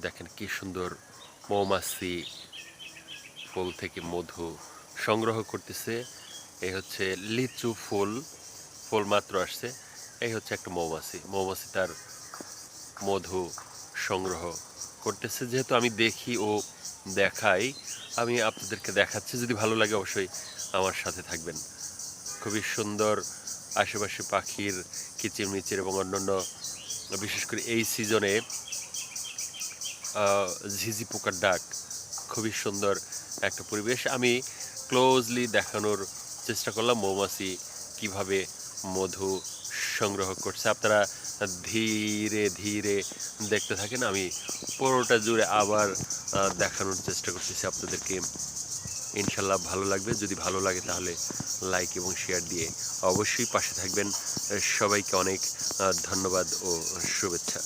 দেখেন কি সুন্দর মৌমাছি ফুল থেকে মধু সংগ্রহ করতেছে। এই হচ্ছে লিচু ফুল, ফুল মাত্র আসছে। এই হচ্ছে একটা মৌমাছি, মৌমাছি তার মধু সংগ্রহ করতেছে। যেহেতু আমি দেখি ও দেখাই, আমি আপনাদেরকে দেখাচ্ছি। যদি ভালো লাগে অবশ্যই আমার সাথে থাকবেন। খুবই সুন্দর আশেপাশে পাখির কিচিরমিচির এবং অন্যান্য, বিশেষ করে এই সিজনে ঝিঝি পোকার ডাক। খুবই সুন্দর একটা পরিবেশ। আমি ক্লোজলি দেখানোর চেষ্টা করলাম মৌমাছি কিভাবে মধু সংগ্রহ করছে। আপনারা ধীরে ধীরে দেখতে থাকেন। আমি পুরোটা জুড়ে আবার দেখানোর চেষ্টা করতেছি আপনাদেরকে। ইনশাল্লাহ ভালো লাগবে। যদি ভালো লাগে তাহলে লাইক এবং শেয়ার দিয়ে অবশ্যই পাশে থাকবেন। সবাইকে অনেক ধন্যবাদ ও শুভেচ্ছা।